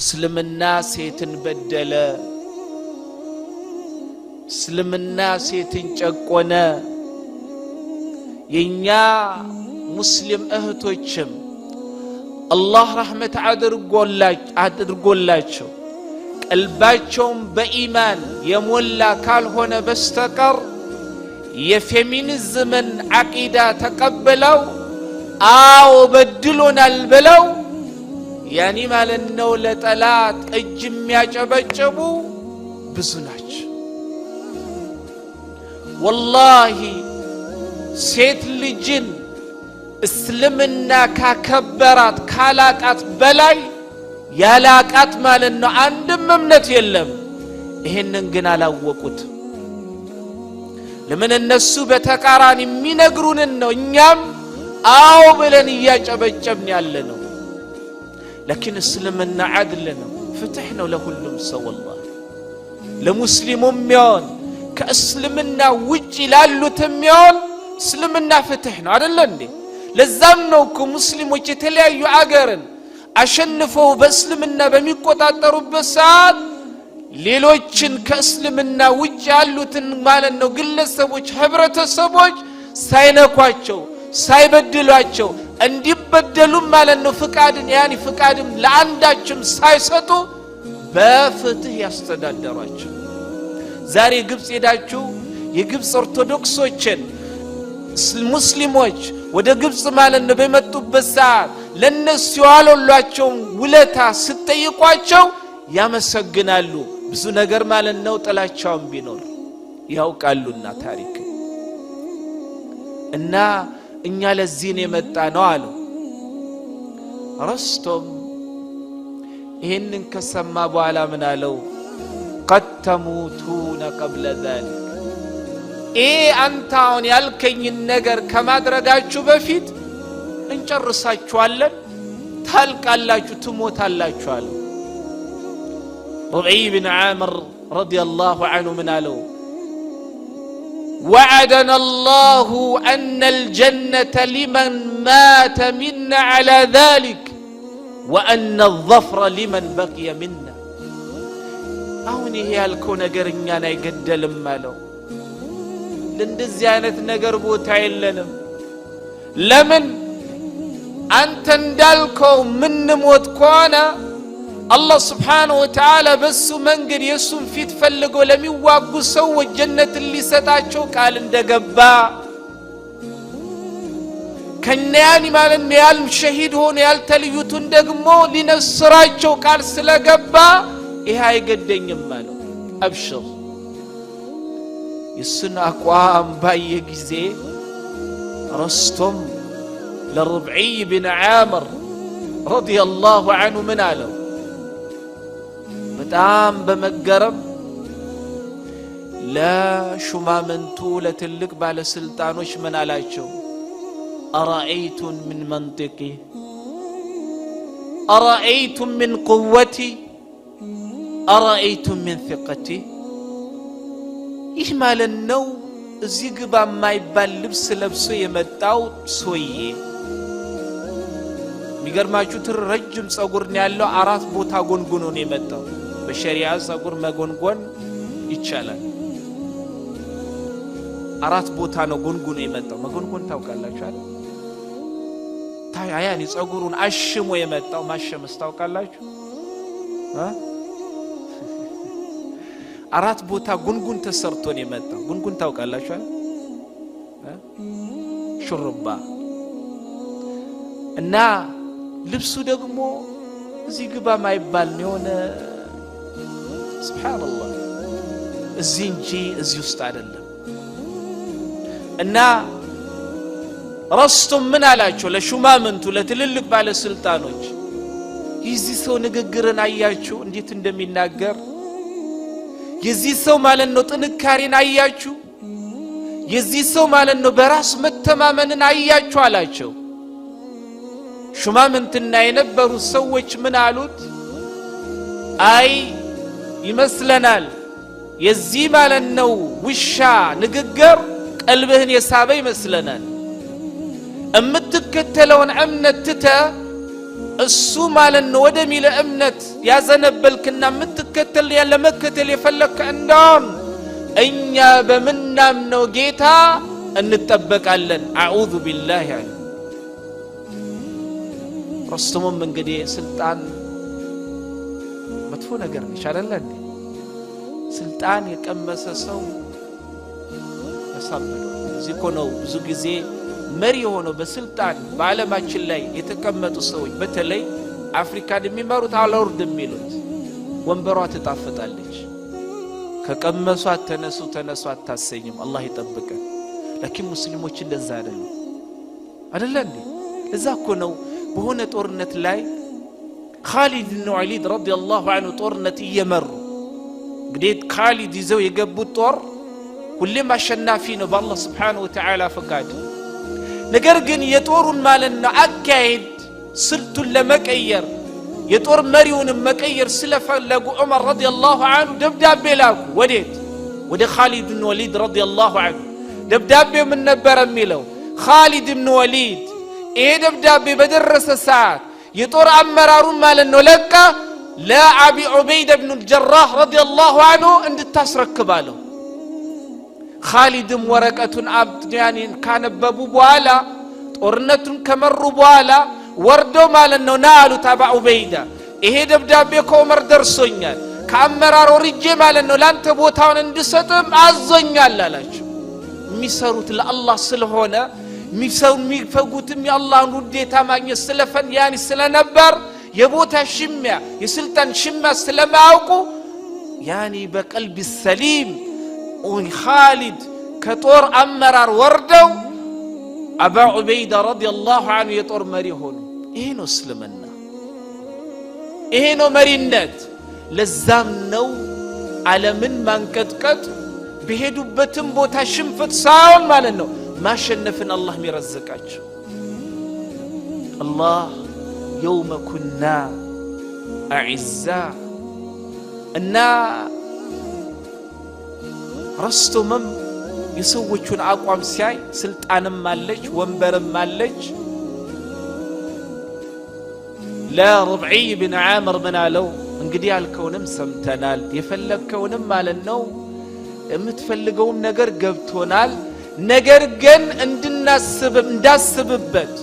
እስልምና ሴትን በደለ እስልምና ሴትን ጨቆነ የኛ ሙስሊም እህቶችም አላህ ረህመት አድርጎላቸው ቀልባቸውም በኢማን የሞላ ካልሆነ በስተቀር የፌሚኒዝምን አቂዳ ተቀበለው አው በድሎናል ብለው ያኒ ማለት ነው ለጠላት እጅ የሚያጨበጭቡ ብዙ ናቸው። ወላሂ ሴት ልጅን እስልምና ካከበራት ካላቃት በላይ ያላቃት ማለት ነው አንድም እምነት የለም። ይሄንን ግን አላወቁት። ለምን እነሱ በተቃራኒ የሚነግሩን ነው እኛም አው ብለን እያጨበጨብን ያለነው። لكن اسلمنا عدل ነው ፍትህ ነው ለሁሉም ሰው والله ለሙስሊሙም ይሁን ከእስልምና ውጪ ላሉትም ይሁን እስልምና ፍትህ ነው አይደል እንዴ? ለዛም ነው ሙስሊሞች የተለያዩ አገርን አሸንፈው በእስልምና በሚቆጣጠሩበት ሰዓት ሌሎችን ከእስልምና ውጪ ያሉትን ማለት ነው ግለሰቦች ህብረተሰቦች ሳይነኳቸው ሳይበድሏቸው እንዲበደሉም ማለት ነው ፍቃድም ለአንዳችም ሳይሰጡ በፍትህ ያስተዳደሯቸው። ዛሬ ግብጽ ሄዳችሁ የግብጽ ኦርቶዶክሶችን ሙስሊሞች ወደ ግብጽ ማለት ነው በመጡበት ሰዓት ለነሱ ያለሏቸው ውለታ ሲጠይቋቸው ያመሰግናሉ። ብዙ ነገር ማለት ነው ጥላቻውን ቢኖር ያውቃሉና ታሪክ እና እኛ ለዚህ ነው የመጣ ነው አሉ። ረስቶም ይሄንን ከሰማ በኋላ ምን አለው? قد تموتون قبل ذلك አንተ አሁን ያልከኝ ነገር ከማድረጋችሁ በፊት እንጨርሳችኋለን፣ ታልቃላችሁ፣ ትሞታላችሁ አለ። ربعي بن عامر رضي الله عنه من አለው وعدنا الله أن الجنة لمن مات منا على ذلك وأن الظفر لمن بقي منا أوني هي الكون قرنيانا يقدل مالو لندزيانة نقر بوتا يلنم لمن أنت اندالكو من موت كوانا الله سبحانه وتعالى بس منقر يسون في تفلقوا لم يواقوا سوى الجنة اللي ستاتشو قال اندقبا كنياني مال النيال شهيد هون يال تليوتون دقمو لنسراتشو قال سلقبا إيها يقدين يمالو أبشر يسن أقوام باي يقزي رستم للربعي بن عامر رضي الله عنه من آله በጣም በመገረም ለሹማምንቱ ለትልቅ ባለስልጣኖች ምን አላቸው? አራአይቱን ምን መንጥቂ አራአይቱም ምን ቁወቲ አራአይቱም ምን ثقቲ። ይህ ማለት ነው እዚህ ግባ የማይባል ልብስ ለብሶ የመጣው ሶዬ የሚገርማችሁ ረጅም ጸጉር ነው ያለው፣ 4 ቦታ ጎንጉኖ ነው የመጣው። በሸሪዓ ጸጉር መጎንጎን ይቻላል። 4 ቦታ ነው ጎንጉኖ የመጣው። መጎንጎን ታውቃላችሁ አይደል? ያያኒ ጸጉሩን አሽሞ የመጣው ማሸመስ ታውቃላችሁ? 4 ቦታ ጉንጉን ተሰርቶ ነው የመጣው። ጉንጉን ታውቃላችሁ አይደል? ሹሩባ እና ልብሱ ደግሞ እዚህ ግባ ማይባል ነው የሆነ ሱብሃንአላህ እዚህ እንጂ እዚህ ውስጥ አይደለም። እና ረስቱም ምን አላቸው ለሹማምንቱ ለትልልቅ ባለስልጣኖች? የዚህ ሰው ንግግርን አያችሁ እንዴት እንደሚናገር? የዚህ ሰው ማለት ነው ጥንካሬን አያችሁ? የዚህ ሰው ማለት ነው በራስ መተማመንን አያችሁ አላቸው። ሹማምንትና የነበሩ ሰዎች ምን አሉት? አይ ይመስለናል የዚህ ማለት ነው ውሻ ንግግር ቀልብህን የሳበ ይመስለናል። እምትከተለውን እምነት ትተ እሱ ማለት ነው ወደሚለ እምነት ያዘነበልክና ምትከተል ያለ መከተል የፈለከ እንደም እኛ በመናምነው ጌታ እንጠበቃለን። አዑዙ ቢላህ ያለ ረሱሉም እንግዲህ ስልጣን መጥፎ ነገር ይሻላል እንዴ? ስልጣን የቀመሰ ሰው ያሳብደው። እዚህ እኮ ነው ብዙ ጊዜ መሪ ሆነው በስልጣን በዓለማችን ላይ የተቀመጡ ሰዎች በተለይ አፍሪካን የሚመሩት አላውርድ የሚሉት ወንበሯ ትጣፍጣለች። ከቀመሷት ተነሱ አታሰኝም። አላህ ይጠብቀን። ለኪን ሙስሊሞች እንደዛ አይደለ እንዴ? ለዛ እኮ ነው በሆነ ጦርነት ላይ ኻሊድ ኢብኑ ወሊድ ረዲየላሁ ዐንሁ ጦርነት እየመሩ እንግዲህ ኻሊድ ይዘው የገቡት ጦር ሁሌም አሸናፊ ነው በአላህ ሱብሓነሁ ወተዓላ ፈቃድ። ነገር ግን የጦሩን ማለት ነው አካሄድ ስልቱን ለመቀየር የጦር መሪውን መቀየር ስለፈለጉ ዑመር ረዲየላሁ ዐንሁ ደብዳቤ ላኩ። ወዴት? ወደ ኻሊድ ኢብኑ ወሊድ ረዲየላሁ ዐንሁ። ደብዳቤው ምን ነበር የሚለው? ኻሊድ ኢብኑ ወሊድ ይሄ ደብዳቤ በደረሰ ሰዓት የጦር አመራሩን ማለት ነው ለቃ ለአቢ ዑበይዳ ኢብኑ አልጀራህ ረዲየላሁ ዐንሁ እንድታስረክባለው። ኻሊድም ወረቀቱን አብያኒን ካነበቡ በኋላ ጦርነቱን ከመሩ በኋላ ወርደው ማለት ነው ናሉት አባ ዑበይዳ ይሄ ደብዳቤ ከዑመር ደርሶኛል ከአመራሩ ርጄ ማለት ነው ላንተ ቦታውን እንድሰጥም አዞኛል አላቸው። የሚሰሩት ለአላህ ስለሆነ የሚፈጉትም የአላህን ውዴታ ማግኘት ስለፈን ስለነበር የቦታ ሽሚያ የስልጣን ሽሚያ ስለማያውቁ በቀልብ ሰሊም ኻሊድ ከጦር አመራር ወርደው አባ ዑበይዳ ረዲየላሁ ዐንሁ የጦር መሪ ሆኑ። ይሄ ነው እስልምና፣ ይሄ ነው መሪነት። ለዛም ነው ዓለምን ማንቀጥቀጥ በሄዱበትም ቦታ ሽንፈት ሳይሆን ማለት ነው ማሸነፍን አላህ የሚረዝቃቸው። አላህ የውመ ኩና አዕዛ እና ረስቶምም የሰዎቹን አቋም ሲያይ ስልጣንም አለች ወንበርም አለች። ለረብዒ ብን ዓምር ምን አለው? እንግዲህ ያልከውንም ሰምተናል፣ የፈለግከውንም ማለት ነው የምትፈልገውም ነገር ገብቶናል። ነገር ግን እንዳስብበት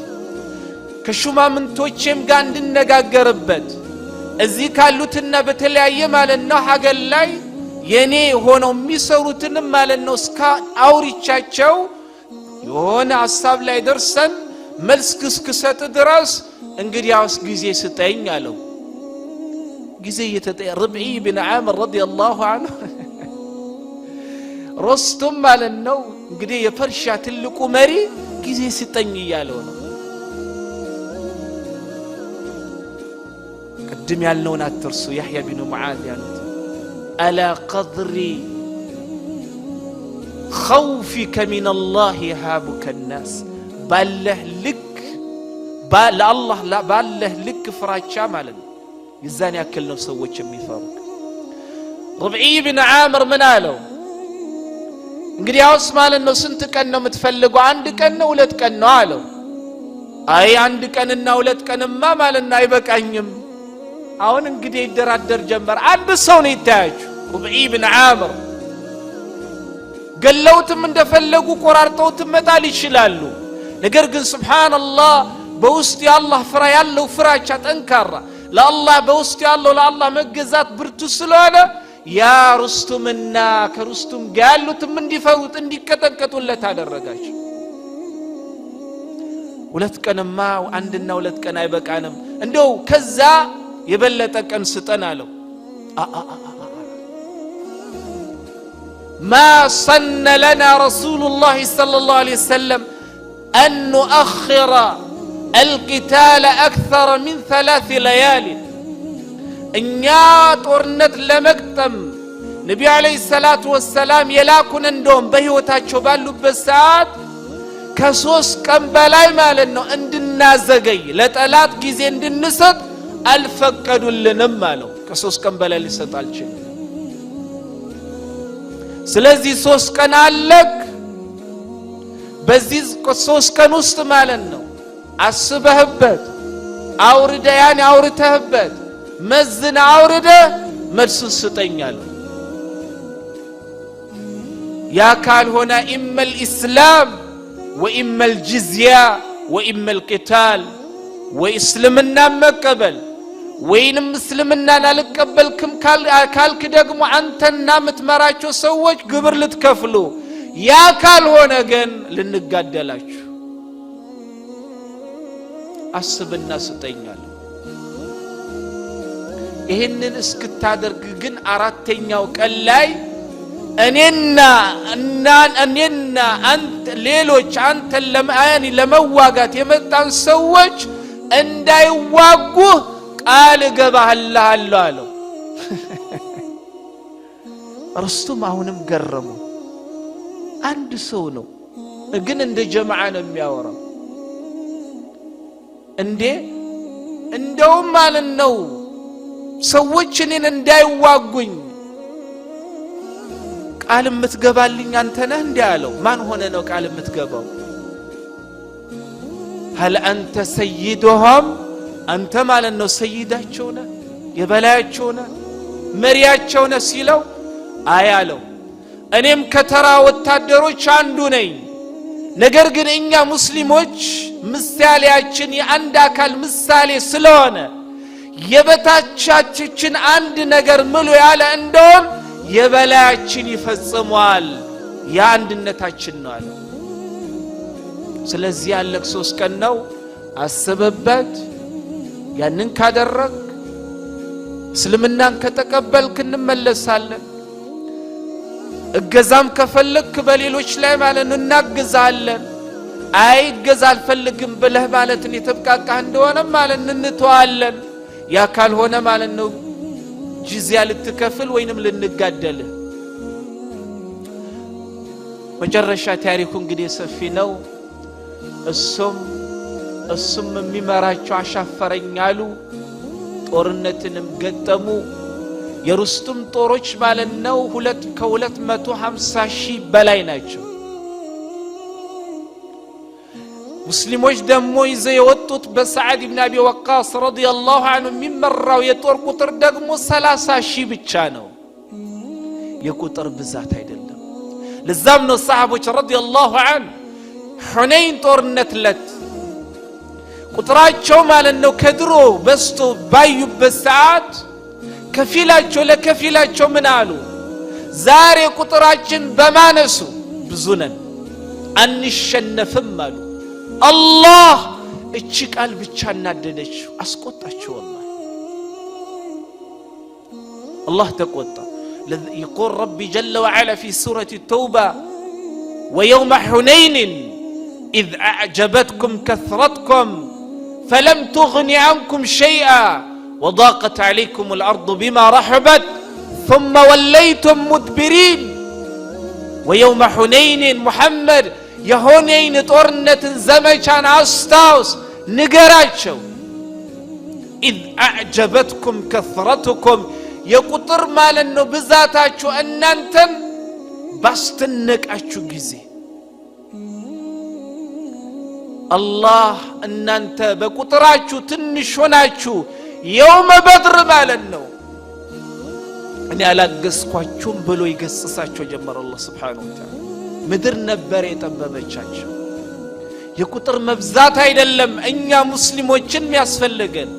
ከሹማምንቶቼም ጋር እንድነጋገርበት እዚህ ካሉትና በተለያየ ማለት ነው ሀገር ላይ የኔ ሆነው የሚሰሩትንም ማለት ነው እስከ አውሪቻቸው የሆነ ሐሳብ ላይ ደርሰን መልስ እስክሰጥ ድረስ እንግዲያውስ ጊዜ ስጠኝ አለው። ጊዜ የተጠየ ረብዒ ብን ዓምር ረዲየላሁ ዐንሁ ረስቶም ማለት ነው እንግዲህ የፐርሻ ትልቁ መሪ ጊዜ ስጠኝ እያለው ነው። ቅድም ያልነውን አትርሱ። ያህያ ብን ሙዓዝ ያሉት አላ ቀድሪ ኸውፊከ ሚነላህ የሃቡከ ናስ፣ ባለህ ልክ ለአላህ ባለህ ልክ ፍራቻ ማለት ነው የዛን ያክል ነው ሰዎች የሚፈሩት። ረብዒ ብን ዓምር ምን አለው? እንግዲህ ያውስ ማለት ነው ስንት ቀን ነው የምትፈልገው? አንድ ቀን ነው ሁለት ቀን ነው አለው። አይ አንድ ቀንና ሁለት ቀንማ ማለት ነው አይበቃኝም። አሁን እንግዲህ ይደራደር ጀመር። አንድ ሰው ነው ይታያችሁ ረብዒ ብን ዓምር ገለውትም እንደፈለጉ ቆራርጠውትም መጣል ይችላሉ። ነገር ግን ሱብሃንአላህ በውስጥ የአላህ ፍራ ያለው ፍራቻ ጠንካራ ለአላህ በውስጥ ያለው ለአላህ መገዛት ብርቱ ስለሆነ ያ ሩስቱምና ከሩስቱም ጋር ያሉትም እንዲፈሩት እንዲቀጠቀጡለት አደረጋቸው። ሁለት ቀንማ አንድና ሁለት ቀን አይበቃንም፣ እንደው ከዛ የበለጠ ቀን ስጠን አለው። ما صن لنا رسول الله صلى الله عليه وسلم أن نؤخر القتال أكثر من 3 ليال እኛ ጦርነት ለመቅጠም ነብዩ አለይሂ ሰላቱ ወሰላም የላኩን እንደውም በህይወታቸው ባሉበት ሰዓት ከ3 ቀን በላይ ማለት ነው እንድናዘገይ ለጠላት ጊዜ እንድንሰጥ አልፈቀዱልንም አለው። ከ3 ቀን በላይ ሊሰጥ አልችልም። ስለዚህ 3 ቀን አለክ። በዚህ 3 ቀን ውስጥ ማለት ነው አስበህበት አውርደ ያን አውርተህበት መዝን አውርደ መልሱን ስጠኛል። ያ ካልሆነ ኢመል ኢስላም ወኢመል ጅዝያ ወኢመል ቂታል፣ ወይ እስልምና መቀበል ወይንም እስልምናን አልቀበልክም ካልክ ደግሞ አንተና ምትመራቸው ሰዎች ግብር ልትከፍሉ፣ ያ ካልሆነ ግን ልንጋደላችሁ። አስብና ስጠኛል። ይሄንን እስክታደርግ ግን አራተኛው ቀን ላይ እኔና አንተ ሌሎች አንተ ለመዋጋት የመጣን ሰዎች እንዳይዋጉ ቃል ገባህልሃለሁ አለው። ርስቱም አሁንም ገረመው። አንድ ሰው ነው ግን እንደ ጀማዓ ነው የሚያወራው። እንደውም ማለት ነው ሰዎች እኔን እንዳይዋጉኝ ቃል የምትገባልኝ አንተ ነህ እንዴ አለው። ማን ሆነ ነው ቃል የምትገባው? هل انت سيدهم አንተ ማለት ነው ሰይዳቸው ነህ፣ የበላያቸው ነህ፣ መሪያቸው ነህ ሲለው አያለው እኔም ከተራ ወታደሮች አንዱ ነኝ። ነገር ግን እኛ ሙስሊሞች ምሳሌያችን የአንድ አካል ምሳሌ ስለሆነ የበታቻችን አንድ ነገር ምሉ ያለ እንደውም የበላያችን ይፈጽሟል፣ የአንድነታችን ነው አለ። ስለዚህ ያለክ 3 ቀን ነው አስበበት። ያንን ካደረግ እስልምናን ከተቀበልክ እንመለሳለን። እገዛም ከፈለክ በሌሎች ላይ ማለት ነው እናግዛለን። አይ እገዛ አልፈልግም ብለህ ማለት ነው የተብቃቃህ እንደሆነ ማለት እንተዋለን። ያ ካልሆነ ማለት ነው ጂዝያ ልትከፍል ወይንም ልንጋደል። መጨረሻ ታሪኩ እንግዲህ ሰፊ ነው። እሱም የሚመራቸው አሻፈረኝ አሉ። ጦርነትንም ገጠሙ። የሩስቱም ጦሮች ማለት ነው 250,000 በላይ ናቸው። ሙስሊሞች ደግሞ ይዘው የወጡት በሰዓድ ኢብኑ አቢ ወቃስ ረዲየላሁ ዐንሁ የሚመራው የጦር ቁጥር ደግሞ 30,000 ብቻ ነው። የቁጥር ብዛት አይደለም። ለዛም ነው ሰሃቦች ረዲየላሁ ዐንሁ ሁነይን ጦርነት ለት ቁጥራቸው ማለት ነው ከድሮ በስቶ ባዩበት ሰዓት ከፊላቸው ለከፊላቸው ምን አሉ? ዛሬ ቁጥራችን በማነሱ ብዙ ነን አንሸነፍም አሉ። አላህ እቺ ቃል ብቻ እናደደችው አስቆጣቸው። الله تقوى يقول ربي جل وعلا في سورة التوبة ويوم حنين إذ أعجبتكم كثرتكم فلم تغن عنكم شيئا وضاقت عليكم الأرض بما رحبت ثم وليتم مدبرين ويوم حنين محمد يهونين طورنة زمجان أستاوس نقراتشو إذ أعجبتكم كثرتكم يقطر مالنو بذاتاتشو أنانتن باستنك أشو جزي الله أنانت بقطراتشو تنشوناتشو يوم بدر مالنو أني على قسقواتشون بلو يقسساتشو جمر الله سبحانه وتعالى مدر نبري تنببتشاتشو يقطر مبزات هيدلم أنيا مسلموچن مياسفلقن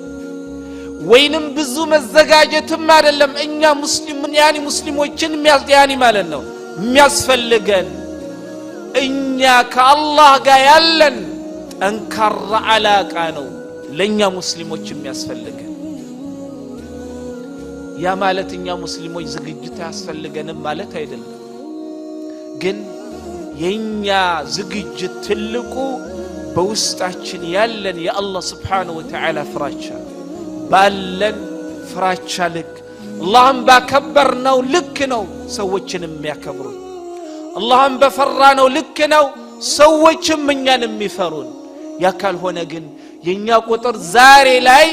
وينم بزو مزقاجتم ماللم أنيا مسلمون يعني مسلموچن يعني مالنو مياسفلقن أنيا كالله قايلن أنكر على كانوا لنيا مسلموچن مياسفلقن يا مالت أنيا مسلموچ زقجت ياسفلقن مالت هيدلم ግን የኛ ዝግጅት ትልቁ በውስጣችን ያለን የአላህ Subhanahu Wa Ta'ala ፍራቻ ባለን ፍራቻ ልክ አላህን ባከበርነው ልክ ነው ሰዎችን የሚያከብሩ አላህን በፈራነው ልክ ነው ሰዎችም እኛን የሚፈሩን ያ ካልሆነ ግን የኛ ቁጥር ዛሬ ላይ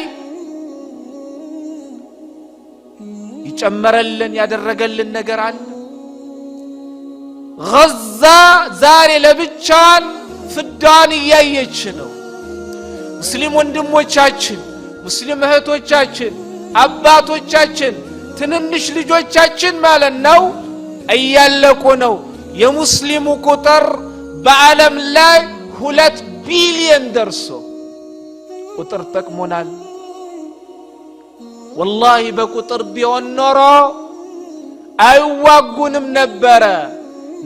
ይጨመረልን ያደረገልን ነገር አለ غزة زاري لبچان فدان يايچ ነው ሙስሊም ወንድሞቻችን ሙስሊም እህቶቻችን አባቶቻችን ትንንሽ ልጆቻችን ማለት ነው እያለቁ ነው የሙስሊሙ ቁጥር በዓለም ላይ 2 ቢሊዮን ደርሶ ቁጥር ጠቅሞናል والله በቁጥር ቢሆን ኖሮ አይዋጉንም ነበረ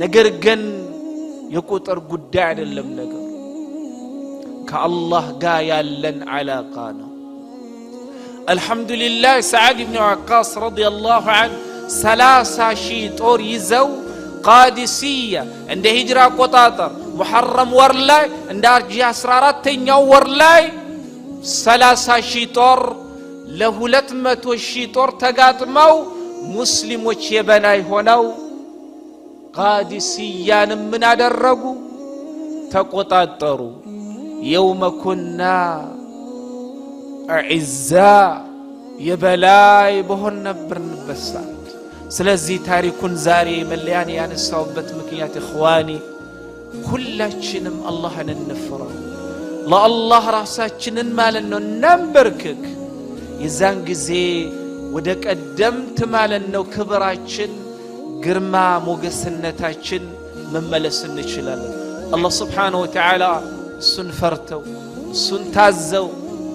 ነገር ግን የቁጥር ጉዳይ አይደለም ነገር ከአላህ ጋር ያለን አላቃ ነው አልহামዱሊላህ ሰዓድ ኢብኑ ወቃስ ረዲየላሁ ዐንሁ 30,000 ጦር ይዘው ቃዲሲያ እንደ ሂጅራ ቆጣጠር ሙሐረም ወር ላይ እንደ አርጂ 14ኛው ወር ላይ 30,000 ጦር ለ200,000 ጦር ተጋጥመው ሙስሊሞች የበላይ ሆነው ቃዲሲያን ምን አደረጉ ተቆጣጠሩ يوم كنا أعزاء የበላይ በሆን ነበርን በሳት ስለዚህ ታሪኩን ዛሬ መለያን ያነሳውበት ምክንያት ኢኽዋኒ ሁላችንም አላህን እንፍራ ለአላህ ራሳችንን ማለት ነው እናንበርክክ የዛን ጊዜ ወደ ቀደምት ማለት ነው ክብራችን ግርማ ሞገስነታችን መመለስ እንችላለን አላህ Subhanahu Wa Ta'ala እሱን ፈርተው እሱን ታዘው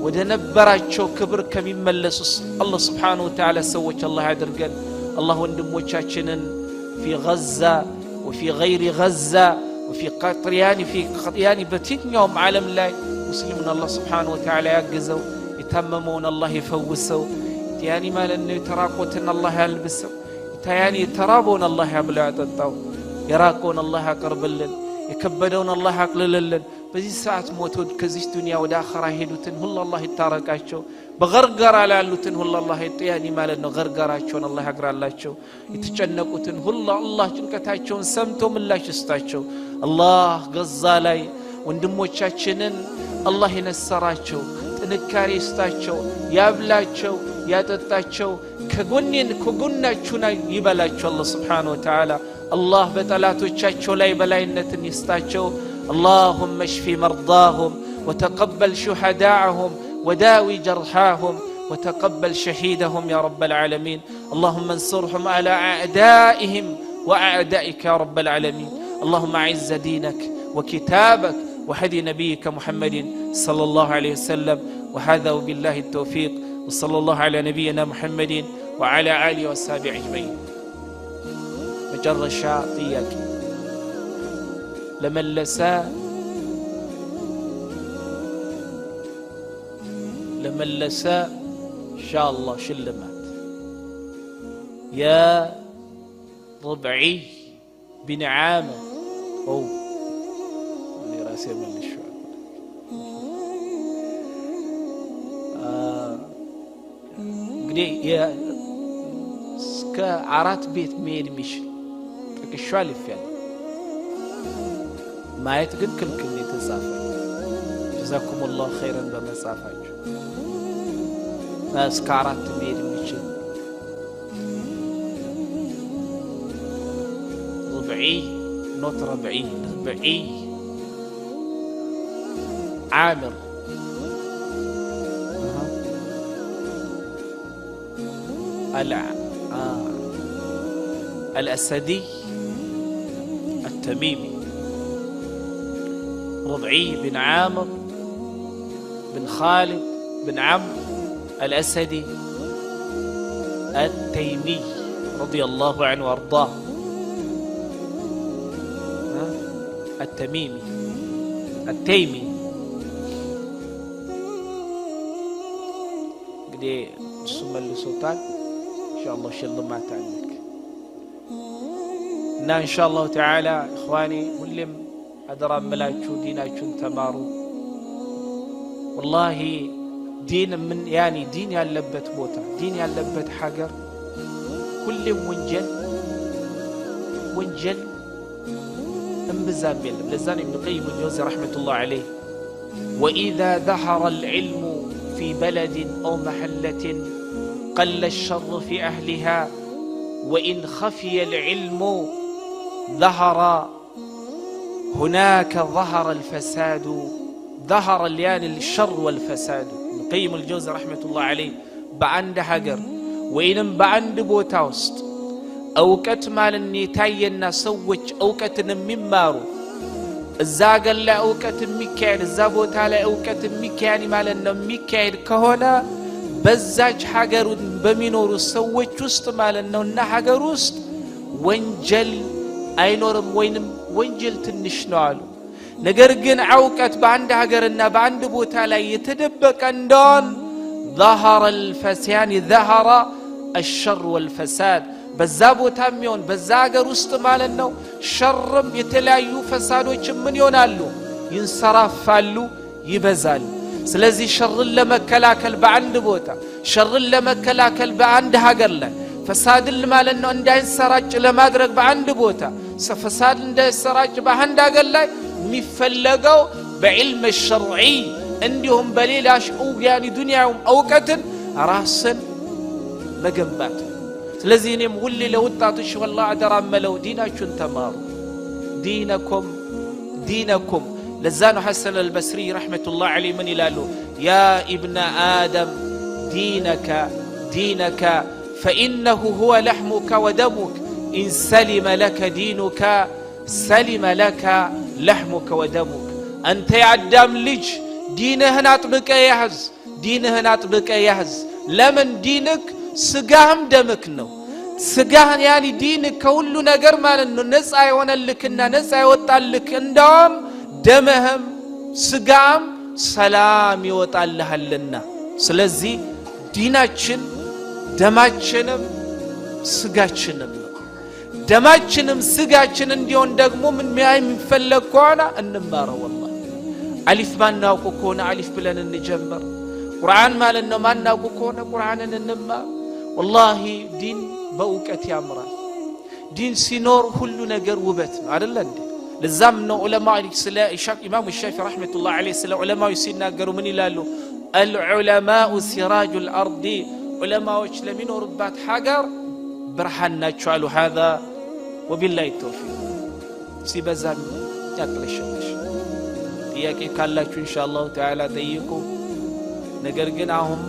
ወደ ነበራቸው ክብር ከሚመለሱስ አላህ Subhanahu Wa Ta'ala ሰዎች አላህ ያድርገን አላህ ወንድሞቻችንን في غزة وفي غير غزة وفي قطريان في قطريان በየትኛውም ዓለም ላይ ሙስሊሙን አላህ Subhanahu Wa Ta'ala ያግዘው የታመመውን አላህ ይፈውሰው ያኒ ማለት ነው የተራቆትን አላህ ያልብሰው ታያኒ የተራበውን አላህ ያብላው ያጠጣው የራቀውን አላህ ያቀርብልን የከበደውን አላህ ያቅልልልን በዚህ ሰዓት ሞተው ከዚህ ዱንያ ወደ አኺራ ሄዱትን ሁሉ አላህ ይታረቃቸው በገርገራ ላይ ያሉትን ሁሉ አላህ ያኒ ማለት ነው ገርገራቸውን አላህ ያግራላቸው የተጨነቁትን ሁሉ አላህ ጭንቀታቸውን ሰምቶ ምላሽ ይስጣቸው አላህ ገዛ ላይ ወንድሞቻችንን አላህ ይነሰራቸው ጥንካሬ ይስጣቸው ያብላቸው ያጠጣቸው ከጎናችሁ ላይ ይበላቸው አላህ Subhanahu Wa Ta'ala አላህ በጠላቶቻቸው ላይ በላይነትን ይስጣቸው اللهم اشف مرضاهم وتقبل شهداءهم وداوي جرحاهم وتقبل شهيدهم يا رب العالمين اللهم انصرهم على أعدائهم وأعدائك يا رب العالمين اللهم أعز دينك وكتابك وهدي نبيك محمد صلى الله عليه وسلم وهذا وبالله التوفيق وصلى الله على نبينا محمد وعلى آله وصحبه أجمعين مجرد شاطيك لملسا إن شاء الله شلمات يا ربعي بن عامر أو اللي راسي من الشعب قدي يا سكا عرات بيت ميد مشل كشوالي فيها ما يتقن كل يتزافر جزاكم الله خيرا بمسافاج ناس كارات ميد مشل ربعي نوت ربعي عامر الأسدي التميمي ربعي بن عامر بن خالد بن عمرو الأسدي التيمي رضي الله عنه وارضاه التميمي التيمي قدي نسمى السلطان إن شاء الله شلمات عنك إن شاء الله تعالى إخواني ولم أدرى ملاكو ديناكو تمارو والله دين من يعني دين ياللبت بوتا دين ياللبت حجر كل ونجل انبزام يلم لزان ابن قيم الجوزي رحمة الله عليه وإذا ظهر العلم في بلد أو محلة قل الشر في أهلها وإن خفي العلم ظهر هناك ظهر الفساد ظهر الشر والفساد ابن ቀይም الجوز رحمة الله عليه በአንድ ሀገር ወይንም በአንድ ቦታ ውስጥ እውቀት ማለት የታየና ሰዎች እውቀትን የሚማሩ እዛ ሀገር ላይ እውቀት የሚካሄድ እዛ ቦታ ላይ እውቀት የሚካሄድ ማለት ነው የሚካሄድ ከሆነ በዛች ሀገር በሚኖሩ ሰዎች ውስጥ ማለት ነውና ሀገር ውስጥ ወንጀል አይኖርም ወይንም ወንጀል ትንሽ ነው አሉ ነገር ግን እውቀት በአንድ ሀገርና በአንድ ቦታ ላይ የተደበቀ እንደሆነ ظهر الفساد ظهر الشر والفساد በዛ ቦታም ይሁን በዛ ሀገር ውስጥ ማለት ነው ሸርም የተለያዩ ፈሳዶች ምን ይሆናሉ ይንሰራፋሉ ይበዛሉ ስለዚህ ሸርን ለመከላከል በአንድ ቦታ ሸርን ለመከላከል በአንድ ሀገር ላይ ፈሳድን ማለት ነው እንዳይሰራጭ ለማድረግ በአንድ ቦታ ፈሳድ እንዳይሰራጭ በአንድ ሀገር ላይ የሚፈለገው በዕልም الشرعي እንዲሁም በሌላሽ ያኒ ዱንያውም እውቀትን ራስን መገንባት ስለዚህ እኔም ሁሌ ለወጣቶች والله አደራ መለው ዲናችሁን ተማሩ ዲነኩም لزان حسن البصري رحمة الله عليه من يلالو يا ابن آدم دينك فإنه هو لحمك ودمك إن سلم لك دينك سلم لك لحمك ودمك أنت يا عدام لج دينهن أطبق يهز لمن دينك سقاهم دمك نو سقاهم يعني دينك كل نقر مالنو نسعي ونالكنا نسعي وطالك اندام دمهم سقام سلام يوطالهلنا ስለዚህ ዲናችን ደማችንም ስጋችንም ደማችንም ስጋችን እንዲሆን ደግሞ ምን የሚፈልግ ከሆነ እንማረው والله አሊፍ ማናውቁ ከሆነ አሊፍ ብለን እንጀምር ቁርአን ማለት ነው ማናውቁ ከሆነ ቁርአንን እንማር والله ዲን በእውቀት ያምራል ዲን ሲኖር ሁሉ ነገር ውበት ነው አይደል እንዴ لزام انه علماء سلا امام الشافعي رحمه الله عليه سلا علماء يسيناغروا من يلالو العلماء سراج الارض علماءዎች ለሚኖርባት ሀገር ብርሃን ናቸው አሉ هذا وبالله التوفيق ሲበዛም ያጥለሽልሽ ጥያቄ ካላችሁ ኢንሻአላህ ተዓላ ጠይቁ ነገር ግን አሁን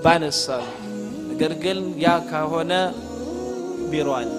ባነሳ ነገር ግን ያ ከሆነ ቢሮ አለ